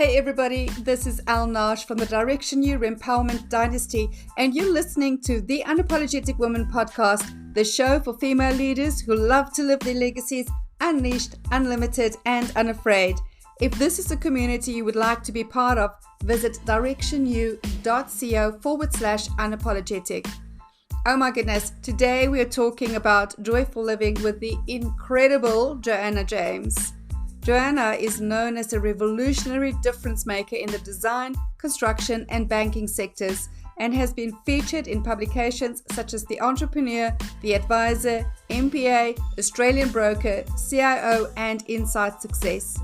Hey everybody, this is Al Nash from the Direction You Empowerment Dynasty, and you're listening to the Unapologetic Woman podcast, the show for female leaders who love to live their legacies unleashed, unlimited, and unafraid. If this is a community you would like to be part of, visit directionu.co/unapologetic. Oh my goodness, today we are talking about joyful living with the incredible Joanna James. Joanna is known as a revolutionary difference maker in the design, construction, and banking sectors and has been featured in publications such as The Entrepreneur, The Advisor, MPA, Australian Broker, CIO, and Insight Success.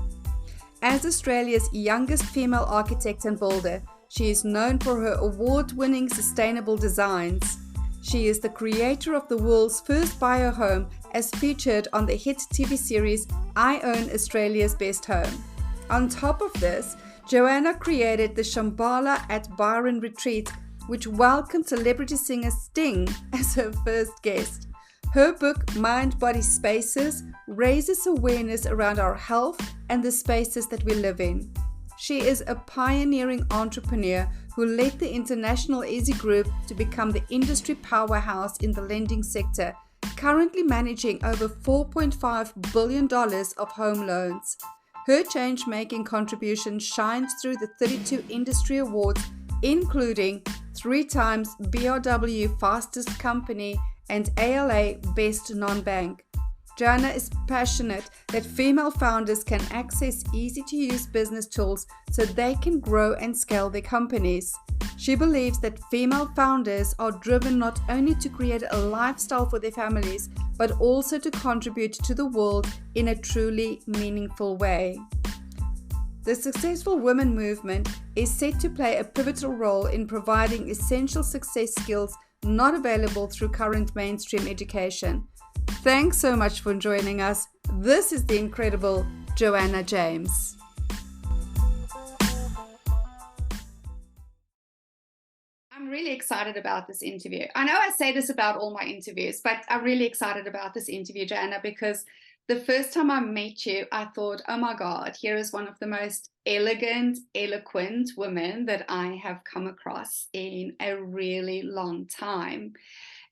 As Australia's youngest female architect and builder, she is known for her award-winning sustainable designs. She is the creator of the world's first bio home, as featured on the hit TV series I Own Australia's Best Home. On top of this, Joanna created the Shambhala at Byron Retreat, which welcomed celebrity singer Sting as her first guest. Her book, Mind Body Spaces, raises awareness around our health and the spaces that we live in. She is a pioneering entrepreneur who led the International Easy Group to become the industry powerhouse in the lending sector, currently managing over $4.5 billion of home loans. Her change-making contribution shines through the 32 industry awards, including 3 times BRW Fastest Company and ALA Best Non-Bank. Joanna is passionate that female founders can access easy-to-use business tools so they can grow and scale their companies. She believes that female founders are driven not only to create a lifestyle for their families, but also to contribute to the world in a truly meaningful way. The Successful Women movement is set to play a pivotal role in providing essential success skills not available through current mainstream education. Thanks so much for joining us. This is the incredible Joanna James. I'm really excited about this interview. I know I say this about all my interviews, but I'm really excited about this interview, Joanna, because the first time I met you, I thought, oh my God, here is one of the most elegant, eloquent women that I have come across in a really long time.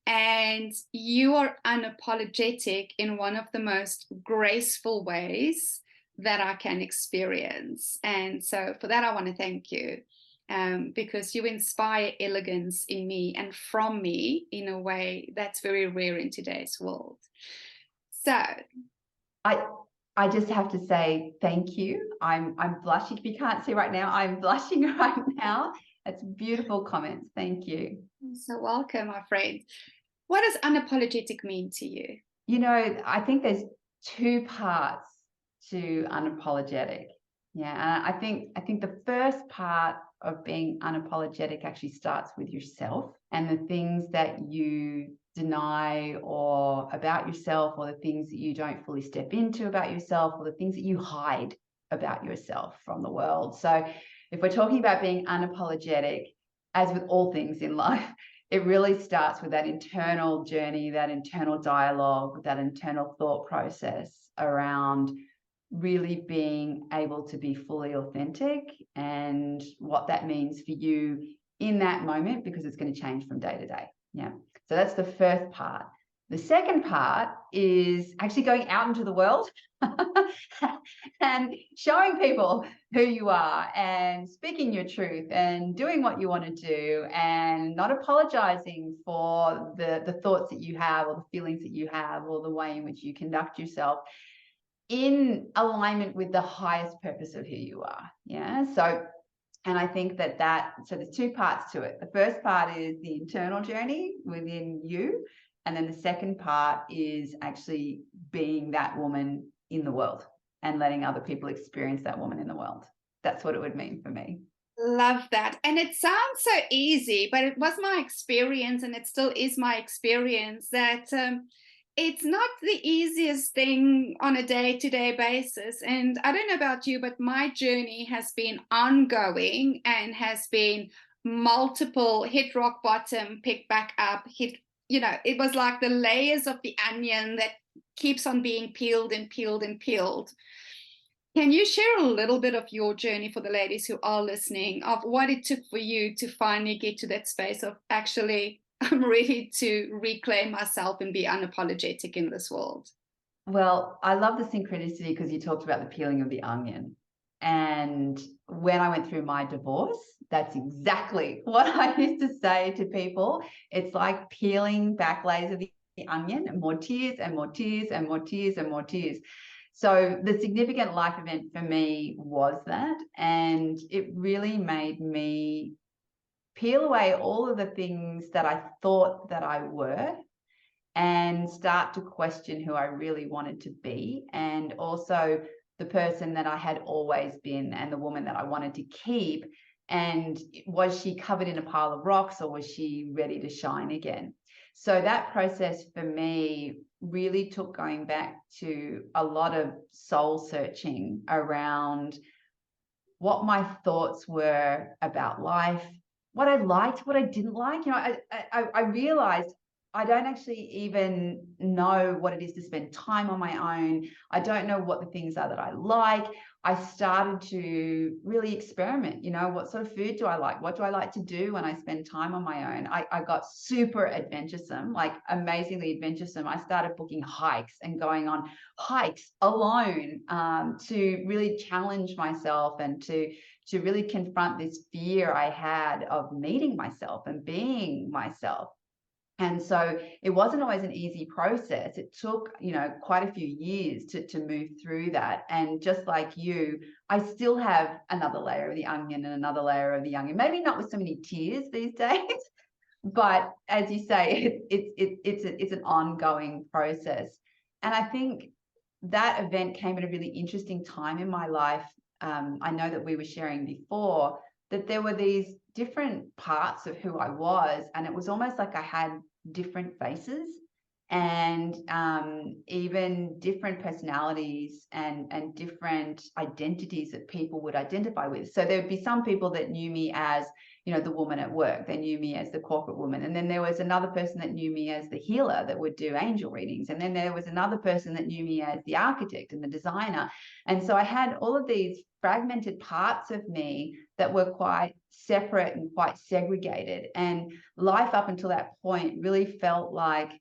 And you are unapologetic in one of the most graceful ways that I can experience. And so for that, I want to thank you because you inspire elegance in me and from me in a way that's very rare in today's world. So I just have to say thank you. I'm blushing. If you can't see right now, I'm blushing right now. That's beautiful comments. Thank you. You're so welcome, my friend. What does unapologetic mean to you? You know, I think there's 2 parts to unapologetic. Yeah, and I think the first part of being unapologetic actually starts with yourself and the things that you deny or about yourself, or the things that you don't fully step into about yourself, or the things that you hide about yourself from the world. So if we're talking about being unapologetic, as with all things in life, it really starts with that internal journey, that internal dialogue, that internal thought process around really being able to be fully authentic and what that means for you in that moment, because it's going to change from day to day. Yeah. So that's the first part. The second part is actually going out into the world and showing people who you are and speaking your truth and doing what you want to do and not apologizing for the thoughts that you have or the feelings that you have or the way in which you conduct yourself in alignment with the highest purpose of who you are. Yeah. So, and I think so there's 2 parts to it. The first part is the internal journey within you. And then the second part is actually being that woman in the world and letting other people experience that woman in the world. That's what it would mean for me. Love that. And it sounds so easy, but it was my experience, and it still is my experience, that it's not the easiest thing on a day-to-day basis. And I don't know about you, but my journey has been ongoing and has been multiple hit rock bottom, pick back up, hit, it was like the layers of the onion that keeps on being peeled and peeled and peeled. Can you share a little bit of your journey for the ladies who are listening, of what it took for you to finally get to that space of actually, I'm ready to reclaim myself and be unapologetic in this world? Well, I love the synchronicity because you talked about the peeling of the onion. And when I went through my divorce, that's exactly what I used to say to people. It's like peeling back layers of the onion, and more tears and more tears and more tears and more tears. So the significant life event for me was that, and it really made me peel away all of the things that I thought that I were and start to question who I really wanted to be, and also the person that I had always been and the woman that I wanted to keep. And was she covered in a pile of rocks, or was she ready to shine again? So that process for me really took going back to a lot of soul searching around what my thoughts were about life, what I liked, what I didn't like. I realized I don't actually even know what it is to spend time on my own. I don't know what the things are that I like. I started to really experiment. What sort of food do I like? What do I like to do when I spend time on my own? I got super adventuresome, like amazingly adventuresome. I started booking hikes and going on hikes alone, to really challenge myself and to really confront this fear I had of meeting myself and being myself. And so it wasn't always an easy process. It took, quite a few years to move through that. And just like you, I still have another layer of the onion and another layer of the onion. Maybe not with so many tears these days, but as you say, it's an ongoing process. And I think that event came at a really interesting time in my life. I know that we were sharing before that there were these different parts of who I was, and it was almost like I had different faces and even different personalities and different identities that people would identify with. So there would be some people that knew me as, the woman at work. They knew me as the corporate woman. And then there was another person that knew me as the healer that would do angel readings. And then there was another person that knew me as the architect and the designer. And so I had all of these fragmented parts of me that were quite separate and quite segregated. And life up until that point really felt like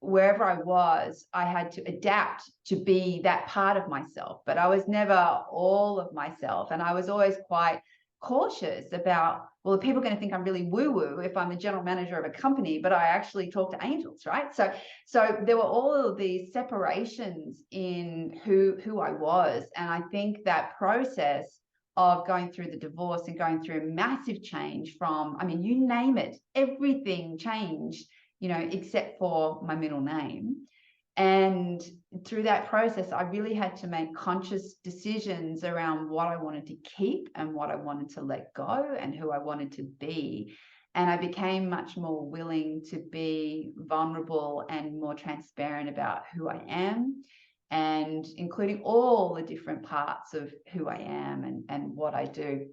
wherever I was, I had to adapt to be that part of myself, but I was never all of myself. And I was always quite cautious about, well, are people going to think I'm really woo-woo if I'm the general manager of a company, but I actually talk to angels, right? So there were all of these separations in who I was. And I think that process of going through the divorce and going through a massive change from, you name it, everything changed, except for my middle name. And through that process, I really had to make conscious decisions around what I wanted to keep and what I wanted to let go and who I wanted to be. And I became much more willing to be vulnerable and more transparent about who I am, and including all the different parts of who I am and what I do.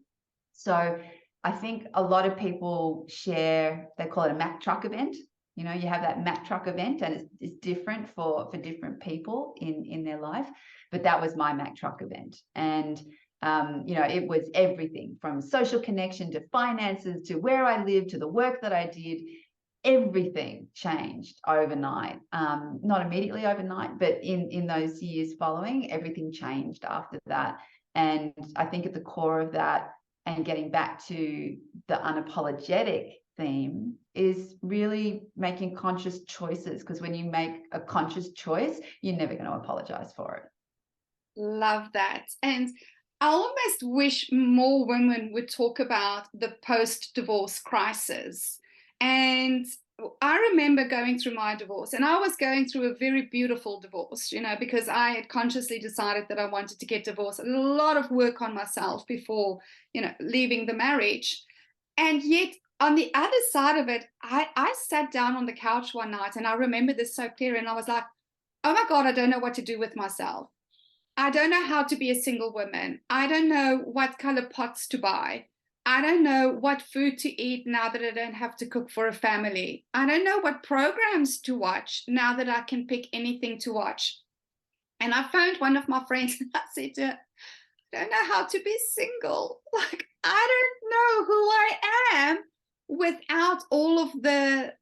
So I think a lot of people share, they call it a Mack truck event. You have that Mack truck event, and it's different for different people in their life. But that was my Mack truck event. And, it was everything from social connection to finances to where I lived to the work that I did. Everything changed overnight. Not immediately overnight, but in those years following, everything changed after that. And I think at the core of that, and getting back to the unapologetic theme, is really making conscious choices, because when you make a conscious choice, you're never going to apologize for it. Love that. And I almost wish more women would talk about the post-divorce crisis. And I remember going through my divorce, and I was going through a very beautiful divorce, because I had consciously decided that I wanted to get divorced. A lot of work on myself before, leaving the marriage. And yet, on the other side of it, I sat down on the couch one night, and I remember this so clear, and I was like, oh my God, I don't know what to do with myself. I don't know how to be a single woman. I don't know what color pots to buy. I don't know what food to eat now that I don't have to cook for a family. I don't know what programs to watch now that I can pick anything to watch. And I phoned one of my friends and I said to her, I don't know how to be single. Like, I don't know who I am without all of the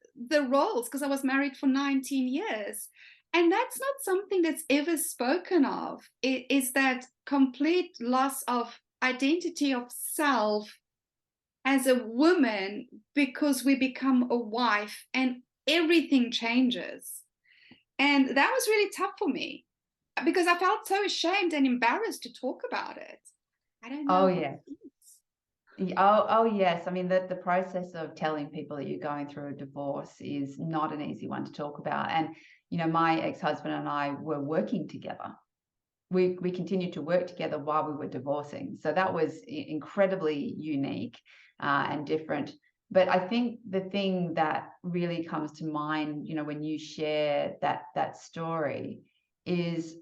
roles, because I was married for 19 years. And that's not something that's ever spoken of. It is that complete loss of identity of self as a woman, because we become a wife and everything changes. And that was really tough for me, because I felt so ashamed and embarrassed to talk about it. I don't know. Oh, yeah. Oh, yes. I mean, the process of telling people that you're going through a divorce is not an easy one to talk about. And, you know, my ex-husband and I were working together. We continued to work together while we were divorcing. So that was incredibly unique and different. But I think the thing that really comes to mind, you know, when you share that story, is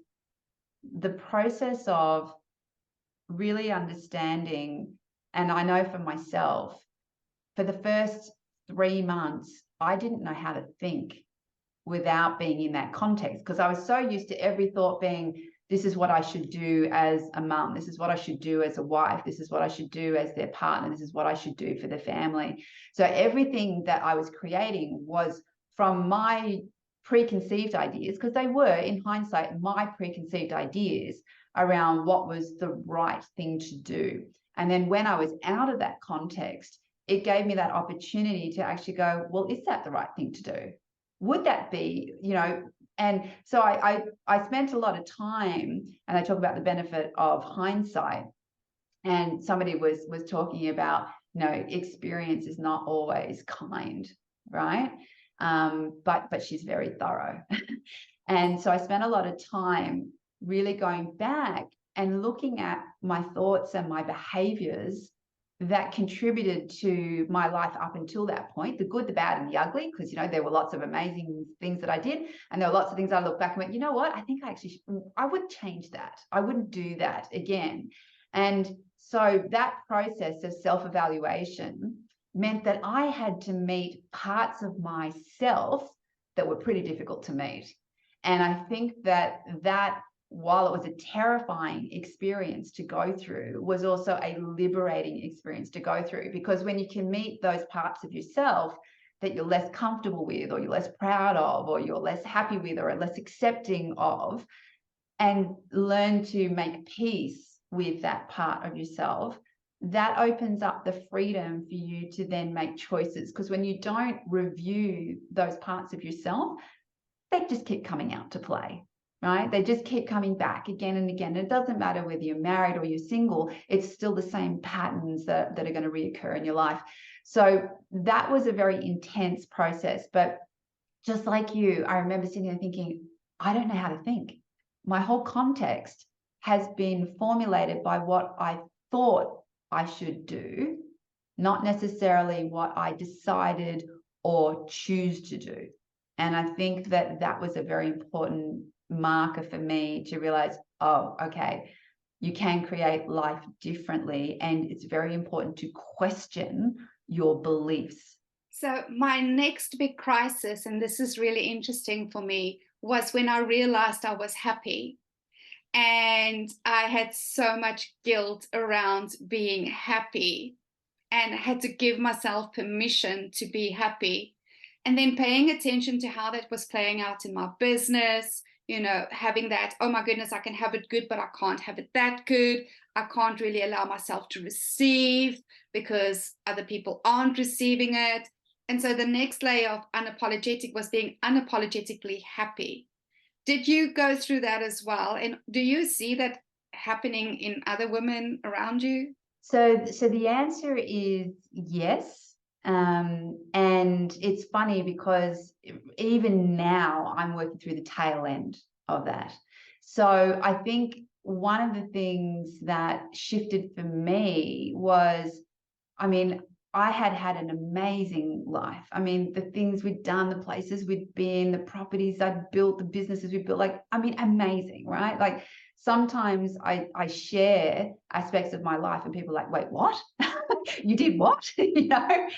the process of really understanding. And I know for myself, for the first 3 months, I didn't know how to think without being in that context, because I was so used to every thought being, this is what I should do as a mum, this is what I should do as a wife, this is what I should do as their partner, this is what I should do for the family. So everything that I was creating was from my preconceived ideas, because they were, in hindsight, my preconceived ideas around what was the right thing to do. And then when I was out of that context, it gave me that opportunity to actually go, well, is that the right thing to do? Would that be, you know? And so I spent a lot of time, and I talk about the benefit of hindsight. And somebody was talking about, you know, experience is not always kind, right? But she's very thorough. And so I spent a lot of time really going back and looking at my thoughts and my behaviors that contributed to my life up until that point, the good, the bad, and the ugly, because, you know, there were lots of amazing things that I did, and there were lots of things I look back and went, you know what, I think I would change that. I wouldn't do that again. And so that process of self-evaluation meant that I had to meet parts of myself that were pretty difficult to meet. And I think that while it was a terrifying experience to go through, was also a liberating experience to go through, because when you can meet those parts of yourself that you're less comfortable with, or you're less proud of, or you're less happy with, or less accepting of, and learn to make peace with that part of yourself, that opens up the freedom for you to then make choices. Because when you don't review those parts of yourself, they just keep coming out to play. Right? They just keep coming back again and again. And it doesn't matter whether you're married or you're single, it's still the same patterns that are going to reoccur in your life. So that was a very intense process. But just like you, I remember sitting there thinking, I don't know how to think. My whole context has been formulated by what I thought I should do, not necessarily what I decided or choose to do. And I think that was a very important marker for me to realize, oh, okay, you can create life differently, and it's very important to question your beliefs. So my next big crisis, and this is really interesting for me, was when I realized I was happy. And I had so much guilt around being happy, and I had to give myself permission to be happy. And then paying attention to how that was playing out in my business, you know, having that, oh my goodness, I can have it good, but I can't have it that good. I can't really allow myself to receive because other people aren't receiving it. And so the next layer of unapologetic was being unapologetically happy. Did you go through that as well? And do you see that happening in other women around you? So the answer is yes. And it's funny because even now I'm working through the tail end of that. So I think one of the things that shifted for me was, I mean, I had an amazing life. I mean, the things we'd done, the places we'd been, the properties I'd built, the businesses we built, like, I mean, amazing, right? Like sometimes I share aspects of my life and people are like, wait, what? You did what? You know?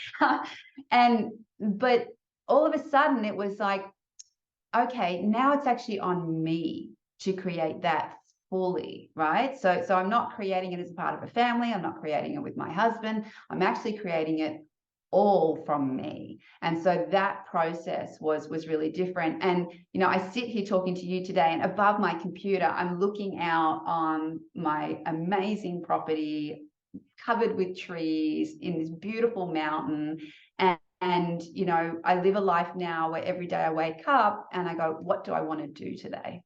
But all of a sudden it was like, okay, now it's actually on me to create that fully, right? So I'm not creating it as a part of a family. I'm not creating it with my husband. I'm actually creating it all from me. And so that process was really different. And I sit here talking to you today, and above my computer I'm looking out on my amazing property covered with trees in this beautiful mountain. And I live a life now where every day I wake up and I go, what do I want to do today?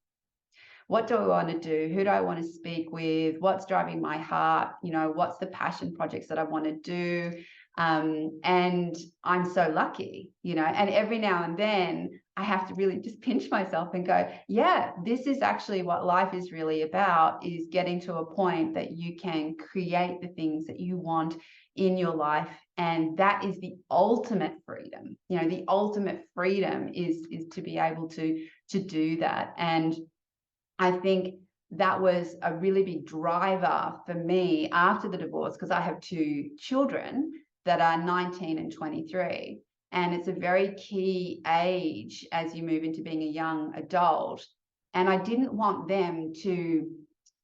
What do I want to do? Who do I want to speak with? What's driving my heart? What's the passion projects that I want to do? And I'm so lucky, and every now and then I have to really just pinch myself and go, yeah, this is actually what life is really about, is getting to a point that you can create the things that you want in your life. And that is the ultimate freedom. The ultimate freedom is to be able to do that. And I think that was a really big driver for me after the divorce, because I have 2 children that are 19 and 23. And it's a very key age as you move into being a young adult. And I didn't want them to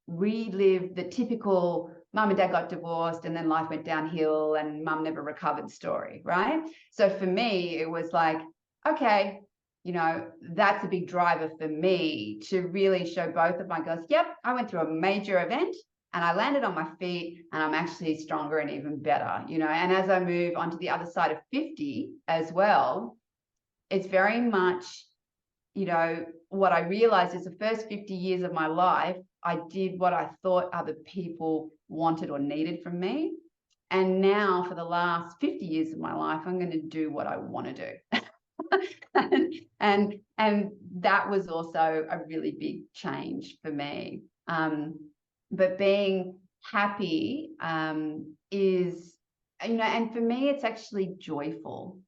relive the typical mum and dad got divorced and then life went downhill and mum never recovered story, right? So for me, it was like, okay, that's a big driver for me to really show both of my girls, yep, I went through a major event and I landed on my feet and I'm actually stronger and even better, and as I move onto the other side of 50 as well, it's very much, what I realized is the first 50 years of my life, I did what I thought other people wanted or needed from me. And now for the last 50 years of my life, I'm going to do what I want to do. and that was also a really big change for me. But being happy is, and for me, it's actually joyful.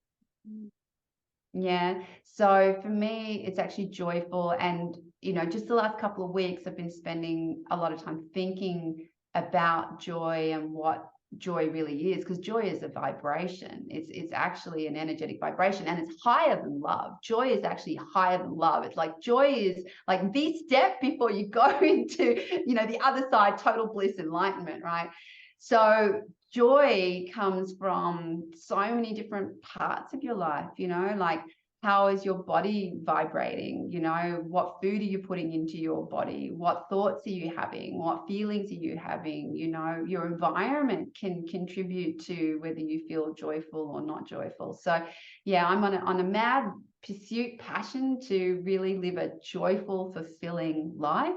Yeah. So for me, it's actually joyful. And, just the last couple of weeks, I've been spending a lot of time thinking about joy and what joy really is, because joy is a vibration. It's actually an energetic vibration, and it's higher than love. Joy is actually higher than love. It's like joy is like the step before you go into, the other side, total bliss, enlightenment, right? So joy comes from so many different parts of your life, like, how is your body vibrating? What food are you putting into your body? What thoughts are you having? What feelings are you having? Your environment can contribute to whether you feel joyful or not joyful. So yeah, I'm on a mad pursuit, passion to really live a joyful, fulfilling life.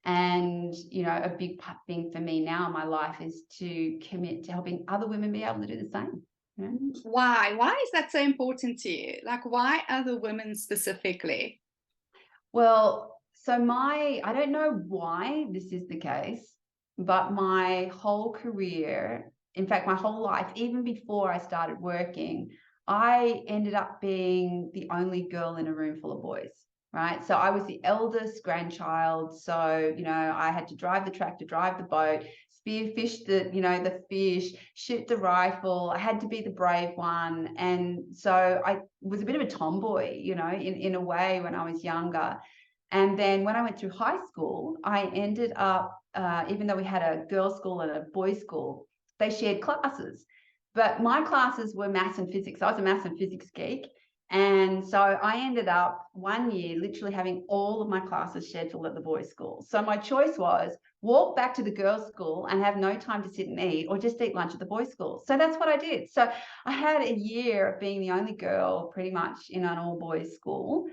And, a big thing for me now in my life is to commit to helping other women be able to do the same. Yeah. Why is that so important to you? Like, why other women specifically? Well, so I don't know why this is the case, but my whole career, in fact, my whole life, even before I started working, I ended up being the only girl in a room full of boys, right? So I was the eldest grandchild. So, I had to drive the tractor, drive the boat, spearfish the fish, shoot the rifle. I had to be the brave one. And so I was a bit of a tomboy, in a way when I was younger. And then when I went through high school, I ended up, even though we had a girls' school and a boys' school, they shared classes. But my classes were maths and physics. I was a maths and physics geek. And so I ended up one year literally having all of my classes scheduled at the boys' school. So my choice was walk back to the girls' school and have no time to sit and eat, or just eat lunch at the boys' school. So that's what I did. So I had a year of being the only girl pretty much in an all-boys school.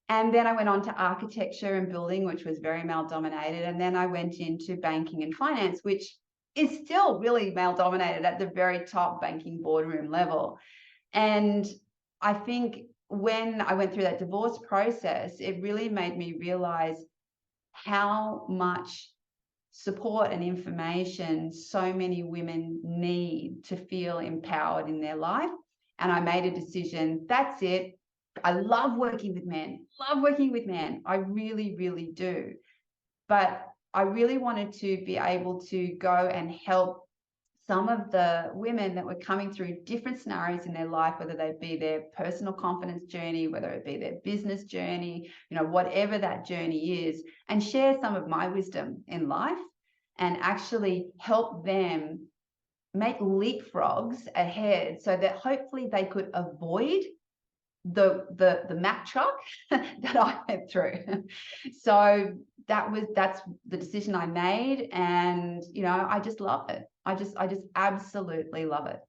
And then I went on to architecture and building, which was very male dominated. And then I went into banking and finance, which is still really male dominated at the very top banking boardroom level. And I think when I went through that divorce process, it really made me realize how much support and information so many women need to feel empowered in their life. And I made a decision, that's it. I love working with men, I really, really do. But I really wanted to be able to go and help some of the women that were coming through different scenarios in their life, whether they be their personal confidence journey, whether it be their business journey, whatever that journey is, and share some of my wisdom in life and actually help them make leapfrogs ahead so that hopefully they could avoid the Mack truck that I went through. So that's the decision I made, and I just love it. I just absolutely love it.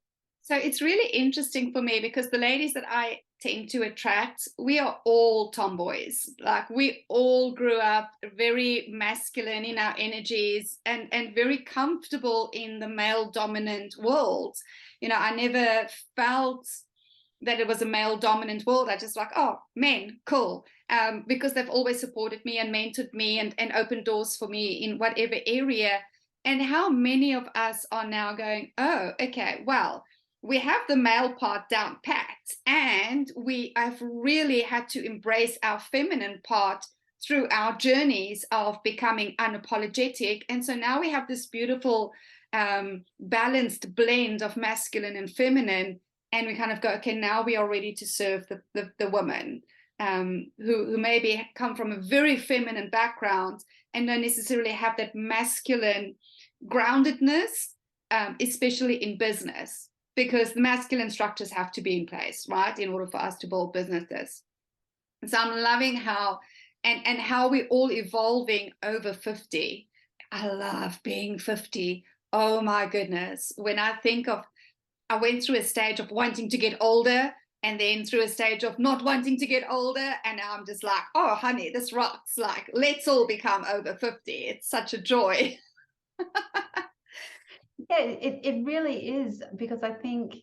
So it's really interesting for me because the ladies that I tend to attract, we are all tomboys. Like, we all grew up very masculine in our energies and very comfortable in the male dominant world. I never felt that it was a male dominant world. I just like, oh, men, cool. Because they've always supported me and mentored me and opened doors for me in whatever area. And how many of us are now going, oh, okay, well, we have the male part down pat, and we have really had to embrace our feminine part through our journeys of becoming unapologetic. And so now we have this beautiful balanced blend of masculine and feminine. And we kind of go, okay, now we are ready to serve the women who maybe come from a very feminine background and don't necessarily have that masculine groundedness, especially in business, because the masculine structures have to be in place, right, in order for us to build businesses. And so I'm loving how and how we're all evolving over 50. I love being 50. Oh my goodness. When I think of, I went through a stage of wanting to get older and then through a stage of not wanting to get older. And now I'm just like, oh, honey, this rocks. Like, let's all become over 50. It's such a joy. Yeah, it really is, because I think,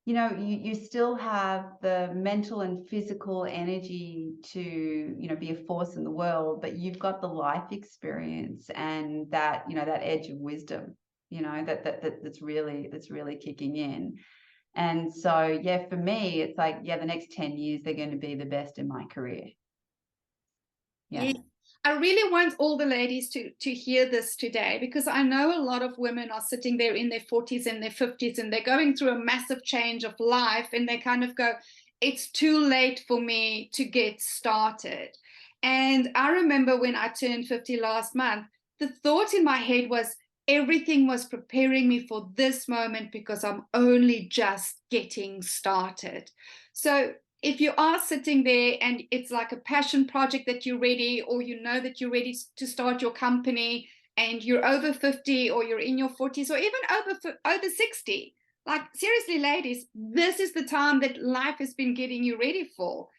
you still have the mental and physical energy to, be a force in the world, but you've got the life experience and that, that edge of wisdom, that's really kicking in. And so, yeah, for me, it's like, yeah, the next 10 years, they're going to be the best in my career. Yeah. I really want all the ladies to hear this today, because I know a lot of women are sitting there in their 40s and their 50s and they're going through a massive change of life, and they kind of go, it's too late for me to get started. And I remember when I turned 50 last month, the thought in my head was, everything was preparing me for this moment because I'm only just getting started. So if you are sitting there and it's like a passion project that you're ready, or that you're ready to start your company, and you're over 50 or you're in your 40s or even over 60, like, seriously, ladies, this is the time that life has been getting you ready for.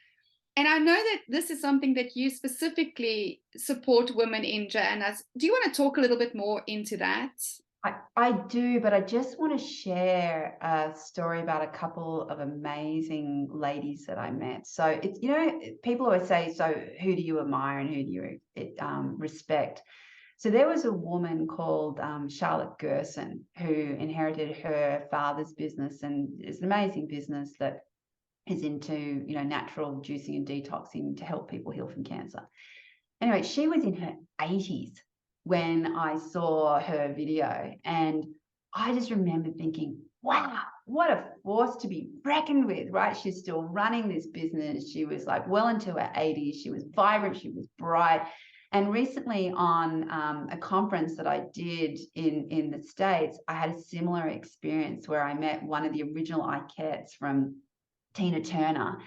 And I know that this is something that you specifically support women in, Joanna. Do you want to talk a little bit more into that? I do, but I just want to share a story about a couple of amazing ladies that I met. So it's, people always say, so who do you admire and who do you respect? So there was a woman called Charlotte Gerson, who inherited her father's business, and is an amazing business that is into, natural juicing and detoxing to help people heal from cancer. Anyway, she was in her 80s when I saw her video, and I just remember thinking, wow, what a force to be reckoned with, right? She's still running this business. She was like well into her 80s. She was vibrant. She was bright. And recently on a conference that I did in the States, I had a similar experience where I met one of the original Ikettes from Tina Turner.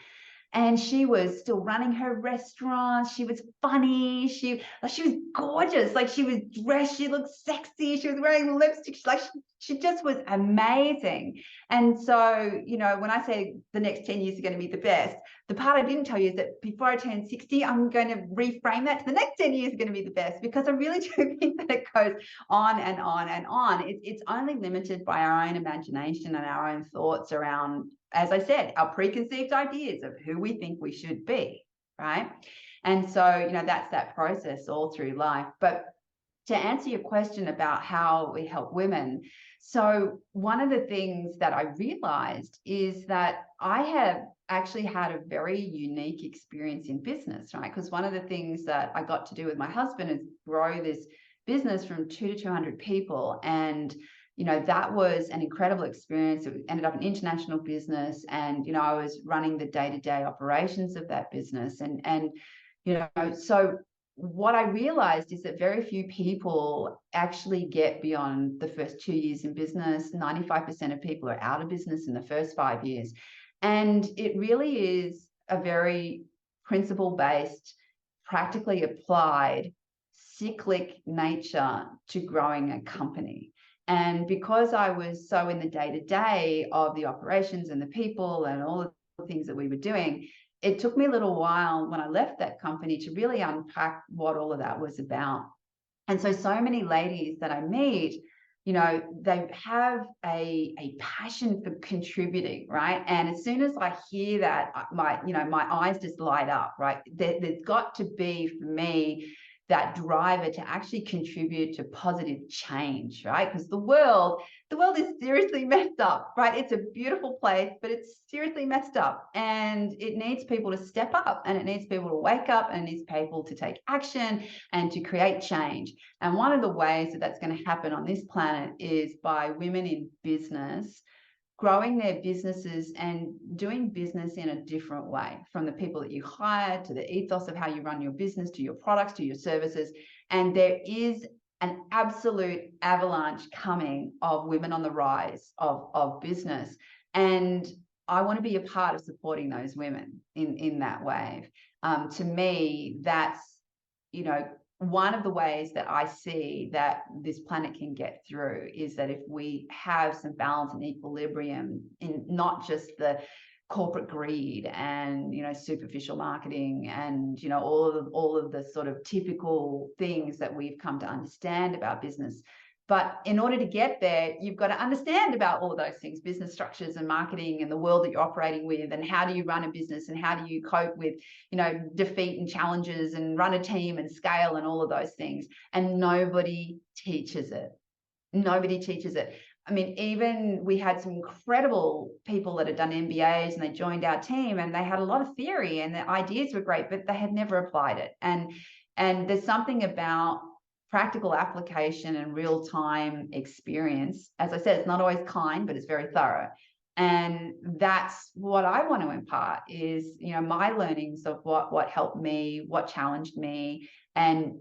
And she was still running her restaurant. She was funny. She was gorgeous. Like, she was dressed. She looked sexy. She was wearing lipstick. She just was amazing. And so, when I say the next 10 years are going to be the best, the part I didn't tell you is that before I turn 60, I'm going to reframe that to the next 10 years are going to be the best, because I really do think that it goes on and on and on. It's only limited by our own imagination and our own thoughts around, as I said, our preconceived ideas of who we think we should be, right? And so, that's that process all through life. But to answer your question about how we help women, so one of the things that I realized is that I have actually had a very unique experience in business, right? Because one of the things that I got to do with my husband is grow this business from 2 to 200 people. And that was an incredible experience. It ended up an international business, and I was running the day-to-day operations of that business. And so what I realized is that very few people actually get beyond the first 2 years in business. 95% of people are out of business in the first 5 years. And it really is a very principle-based, practically applied, cyclic nature to growing a company. And because I was so in the day-to-day of the operations and the people and all of the things that we were doing, it took me a little while when I left that company to really unpack what all of that was about. And so many ladies that I meet, they have a passion for contributing, right? And as soon as I hear that, my eyes just light up, right? There's got to be, for me, that driver to actually contribute to positive change, right? Because the world is seriously messed up, right? It's a beautiful place, but it's seriously messed up, and it needs people to step up, and it needs people to wake up, and it needs people to take action and to create change. And one of the ways that that's going to happen on this planet is by women in business growing their businesses and doing business in a different way, from the people that you hire to the ethos of how you run your business to your products to your services. And there is an absolute avalanche coming of women on the rise of business. And I want to be a part of supporting those women in that wave. To me, that's, one of the ways that I see that this planet can get through is that if we have some balance and equilibrium in not just the corporate greed and superficial marketing and all of the sort of typical things that we've come to understand about business. But in order to get there, you've got to understand about all of those things, business structures and marketing and the world that you're operating with, and how do you run a business and how do you cope with, defeat and challenges and run a team and scale and all of those things. And nobody teaches it. Nobody teaches it. I mean, even we had some incredible people that had done MBAs and they joined our team and they had a lot of theory and the ideas were great, but they had never applied it. And there's something about practical application and real-time experience. As I said, it's not always kind, but it's very thorough. And that's what I want to impart is, my learnings of what helped me, what challenged me, and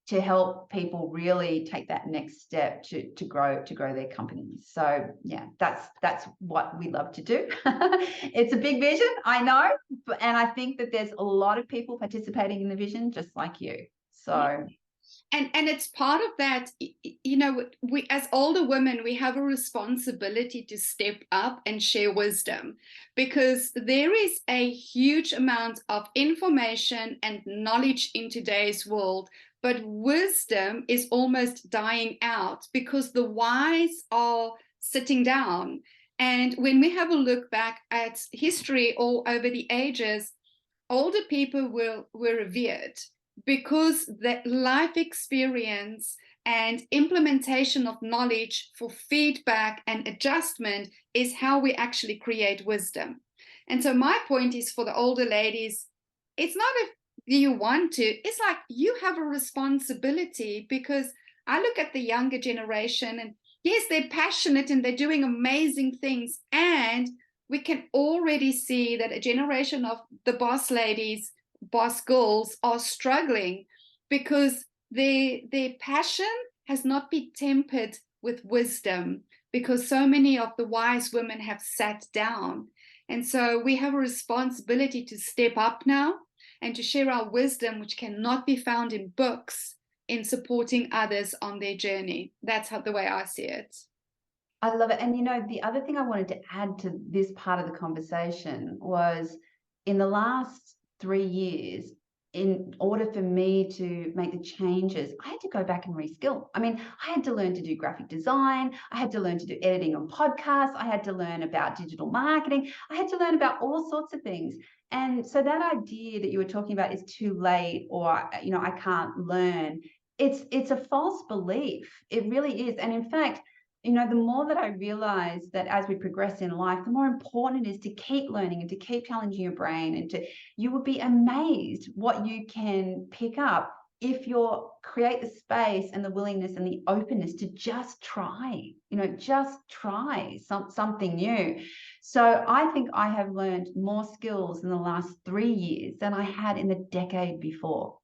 to help people really take that next step to grow their companies. So yeah, that's what we love to do. It's a big vision, I know, and I think that there's a lot of people participating in the vision just like you. So and it's part of that, we as older women, we have a responsibility to step up and share wisdom, because there is a huge amount of information and knowledge in today's world, but wisdom is almost dying out because the wise are sitting down. And when we have a look back at history all over the ages, older people were revered, because the life experience and implementation of knowledge for feedback and adjustment is how we actually create wisdom. And so my point is, for the older ladies, it's not if you want to, it's like you have a responsibility, because I look at the younger generation and yes, they're passionate and they're doing amazing things. And we can already see that a generation of the boss ladies, boss girls are struggling because their passion has not been tempered with wisdom, because so many of the wise women have sat down. And so we have a responsibility to step up now and to share our wisdom, which cannot be found in books, in supporting others on their journey. That's the way I see it. I love it. And the other thing I wanted to add to this part of the conversation was, in the last 3 years, in order for me to make the changes, I had to go back and reskill. I mean, I had to learn to do graphic design. I had to learn to do editing on podcasts. I had to learn about digital marketing. I had to learn about all sorts of things. And so that idea that you were talking about is too late, or, I can't learn, it's a false belief. It really is. And in fact, the more that I realize that as we progress in life, the more important it is to keep learning and to keep challenging your brain, and you will be amazed what you can pick up if you create the space and the willingness and the openness to just try, just try something new. So I think I have learned more skills in the last 3 years than I had in the decade before.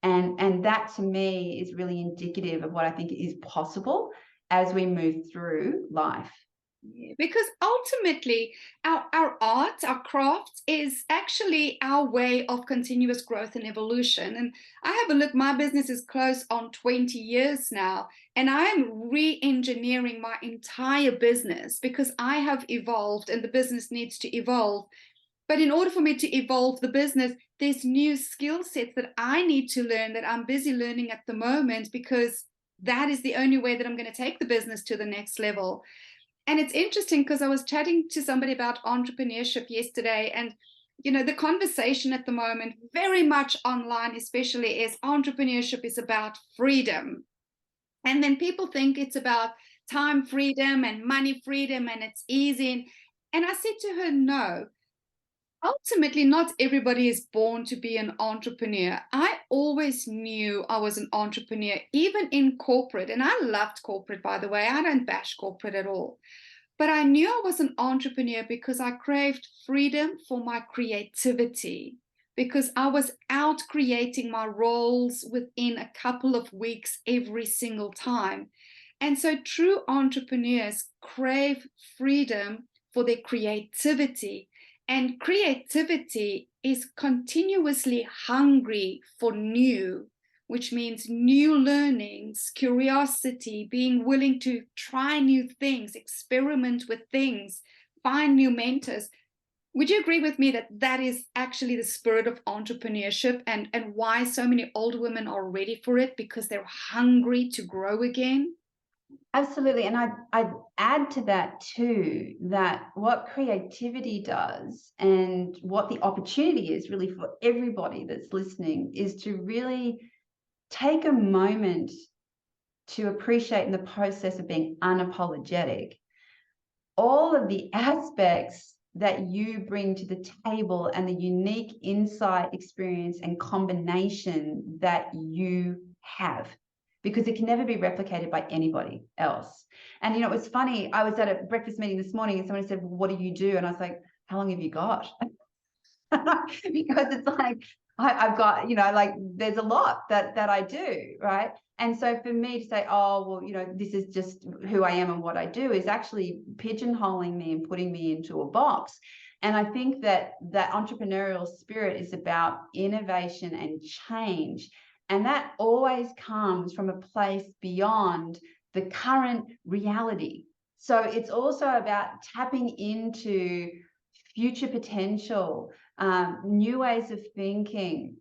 And that to me is really indicative of what I think is possible as we move through life. Because ultimately our art, our craft is actually our way of continuous growth and evolution. And I have a look, my business is close on 20 years now, and I am re-engineering my entire business because I have evolved and the business needs to evolve. But in order for me to evolve the business, there's new skill sets that I need to learn that I'm busy learning at the moment, because that is the only way that I'm going to take the business to the next level. And it's interesting because I was chatting to somebody about entrepreneurship yesterday, and the conversation at the moment, very much online especially, is entrepreneurship is about freedom. And then people think it's about time freedom and money freedom and it's easy. And I said to her, no, ultimately, not everybody is born to be an entrepreneur. I always knew I was an entrepreneur, even in corporate. And I loved corporate, by the way. I don't bash corporate at all. But I knew I was an entrepreneur because I craved freedom for my creativity, because I was out creating my roles within a couple of weeks every single time. And so true entrepreneurs crave freedom for their creativity. And creativity is continuously hungry for new, which means new learnings, curiosity, being willing to try new things, experiment with things, find new mentors. Would you agree with me that that is actually the spirit of entrepreneurship, and why so many older women are ready for it? Because they're hungry to grow again? Absolutely. And I'd add to that too, that what creativity does and what the opportunity is really for everybody that's listening is to really take a moment to appreciate in the process of being unapologetic all of the aspects that you bring to the table and the unique insight, experience, and combination that you have, because it can never be replicated by anybody else. And it was funny, I was at a breakfast meeting this morning and somebody said, well, what do you do? And I was like, how long have you got? Because it's like, I've got, like there's a lot that I do, right? And so for me to say, oh, well, this is just who I am and what I do, is actually pigeonholing me and putting me into a box. And I think that that entrepreneurial spirit is about innovation and change. And that always comes from a place beyond the current reality. So it's also about tapping into future potential, new ways of thinking,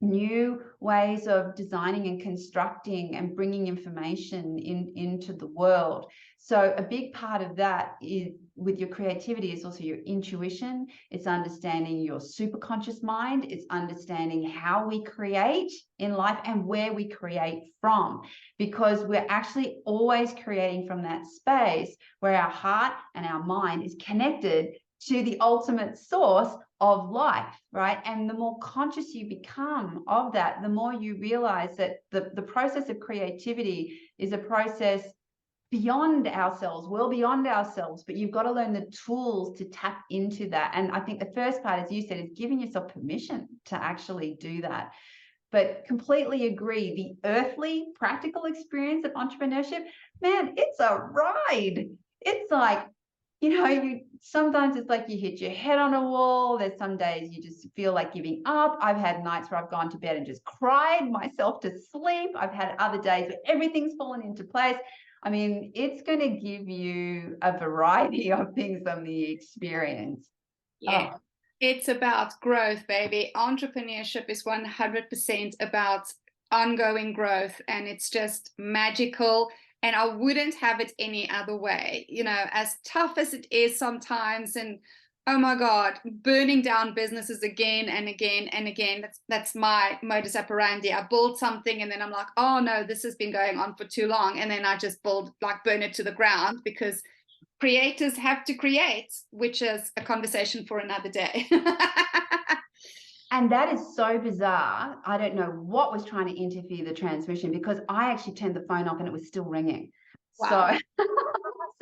new ways of designing and constructing and bringing information into the world. So a big part of that is, with your creativity, is also your intuition. It's understanding your superconscious mind. It's understanding how we create in life and where we create from, because we're actually always creating from that space where our heart and our mind is connected to the ultimate source of life, right? And the more conscious you become of that, the more you realize that the process of creativity is a process beyond ourselves, well beyond ourselves, but you've got to learn the tools to tap into that. And I think the first part, as you said, is giving yourself permission to actually do that. But completely agree, the earthly, practical experience of entrepreneurship, man, it's a ride. It's like, sometimes it's like you hit your head on a wall. There's some days you just feel like giving up. I've had nights where I've gone to bed and just cried myself to sleep. I've had other days where everything's fallen into place. I mean, it's going to give you a variety of things on the experience. Yeah. It's about growth, baby. Entrepreneurship is 100% about ongoing growth, and it's just magical. And I wouldn't have it any other way, as tough as it is sometimes. And oh my God, burning down businesses again and again and again. That's my modus operandi. I build something and then I'm like, oh no, this has been going on for too long. And then I just burn it to the ground, because creators have to create, which is a conversation for another day. And that is so bizarre. I don't know what was trying to interfere the transmission, because I actually turned the phone off and it was still ringing. Wow. So,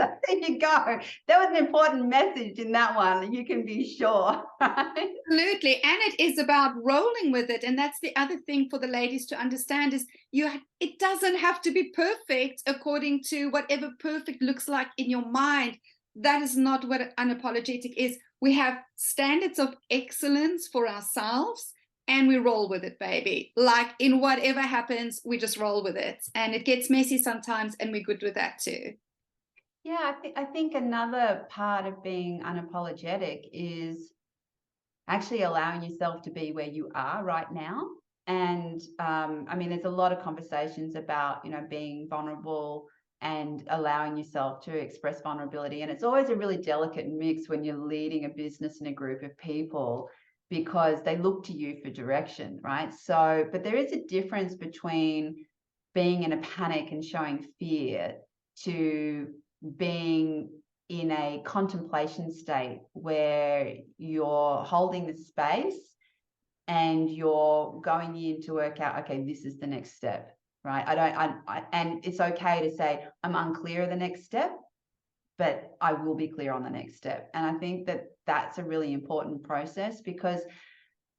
so there you go. There was an important message in that one, you can be sure. Absolutely. And it is about rolling with it. And that's the other thing for the ladies to understand is it doesn't have to be perfect according to whatever perfect looks like in your mind. That is not what unapologetic is. We have standards of excellence for ourselves and we roll with it, baby. Like in whatever happens, we just roll with it. And it gets messy sometimes, and we're good with that too. Yeah, I think another part of being unapologetic is actually allowing yourself to be where you are right now. And I mean, there's a lot of conversations about, you know, being vulnerable and allowing yourself to express vulnerability. And it's always a really delicate mix when you're leading a business and a group of people, because they look to you for direction, right? So, but there is a difference between being in a panic and showing fear to being in a contemplation state where you're holding the space and you're going in to work out, okay, this is the next step, right? And it's okay to say, I'm unclear of the next step, but I will be clear on the next step. And I think that that's a really important process, because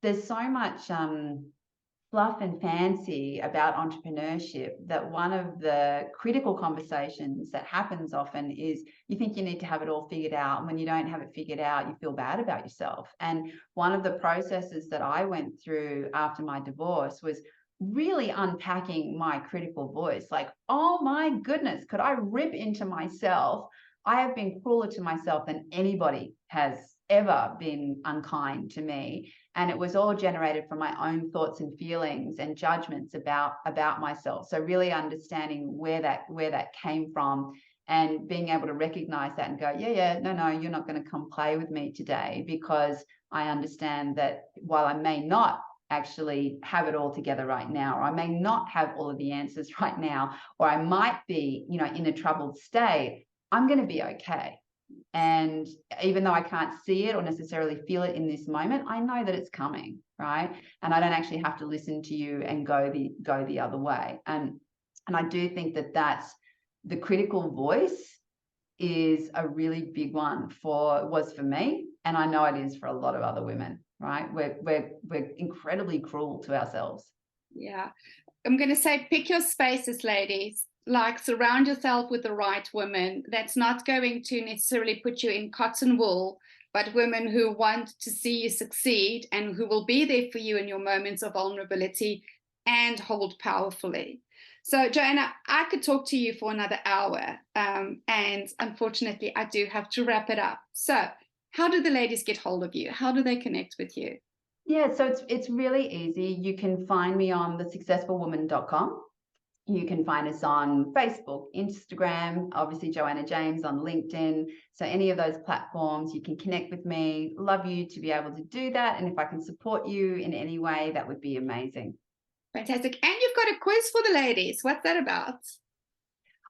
there's so much fluff and fancy about entrepreneurship that one of the critical conversations that happens often is you think you need to have it all figured out. And when you don't have it figured out, you feel bad about yourself. And one of the processes that I went through after my divorce was really unpacking my critical voice. Like, oh my goodness, could I rip into myself? I have been crueler to myself than anybody has ever been unkind to me. And it was all generated from my own thoughts and feelings and judgments about myself. So really understanding where that came from, and being able to recognize that and go, no, you're not going to come play with me today, because I understand that while I may not actually have it all together right now, or I may not have all of the answers right now, or I might be, you know, in a troubled state, I'm going to be okay. And even though I can't see it or necessarily feel it in this moment, I know that it's coming, right? And I don't actually have to listen to you and go the other way. And I do think that that's the critical voice is a really big one was for me, and I know it is for a lot of other women, right? We're incredibly cruel to ourselves. Yeah. I'm going to say pick your spaces, ladies. Like surround yourself with the right women. That's not going to necessarily put you in cotton wool, but women who want to see you succeed and who will be there for you in your moments of vulnerability and hold powerfully. So, Joanna, I could talk to you for another hour, and unfortunately, I do have to wrap it up. So, how do the ladies get hold of you? How do they connect with you? Yeah, so it's really easy. You can find me on thesuccessfulwoman.com. You can find us on Facebook, Instagram, obviously Joanna James on LinkedIn. So any of those platforms, you can connect with me. Love you to be able to do that. And if I can support you in any way, that would be amazing. Fantastic. And you've got a quiz for the ladies. What's that about?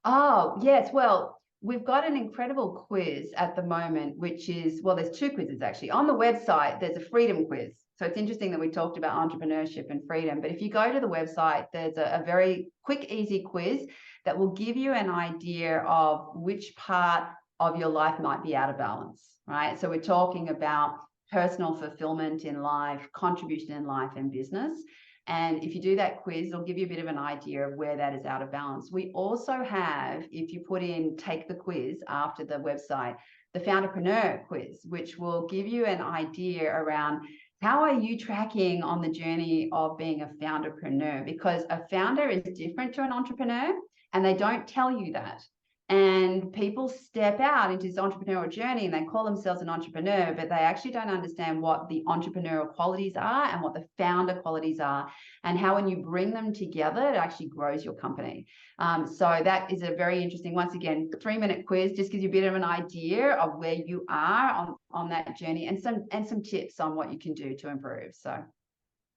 Oh, yes. Well, we've got an incredible quiz at the moment, which is, well, there's two quizzes actually. On the website, there's a freedom quiz. So it's interesting that we talked about entrepreneurship and freedom, but if you go to the website, there's a very quick, easy quiz that will give you an idea of which part of your life might be out of balance, right? So we're talking about personal fulfillment in life, contribution in life and business. And if you do that quiz, it'll give you a bit of an idea of where that is out of balance. We also have, if you put in take the quiz after the website, the Founderpreneur quiz, which will give you an idea around how are you tracking on the journey of being a founderpreneur? Because a founder is different to an entrepreneur, and they don't tell you that. And people step out into this entrepreneurial journey and they call themselves an entrepreneur, but they actually don't understand what the entrepreneurial qualities are and what the founder qualities are, and how when you bring them together, it actually grows your company. So that is a very interesting, once again, 3-minute quiz, just gives you a bit of an idea of where you are on that journey, and some tips on what you can do to improve. So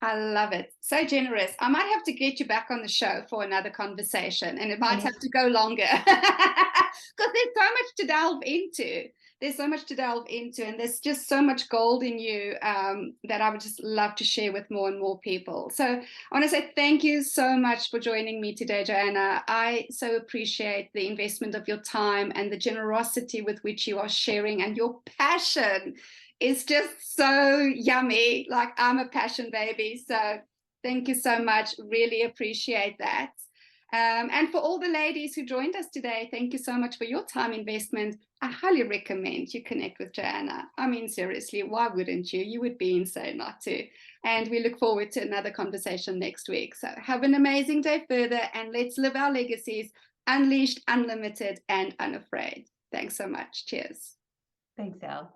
I love it. So generous. I might have to get you back on the show for another conversation, and it might have to go longer because there's so much to delve into. There's so much to delve into, and there's just so much gold in you that I would just love to share with more and more people. So I want to say thank you so much for joining me today, Joanna. I so appreciate the investment of your time and the generosity with which you are sharing, and your passion is just so yummy. Like, I'm a passion baby. So thank you so much. Really appreciate that. And for all the ladies who joined us today, thank you so much for your time investment. I highly recommend you connect with Joanna. I mean, seriously, why wouldn't you? You would be insane not to. And we look forward to another conversation next week. So have an amazing day further, and let's live our legacies unleashed, unlimited, and unafraid. Thanks so much. Cheers. Thanks, Elle.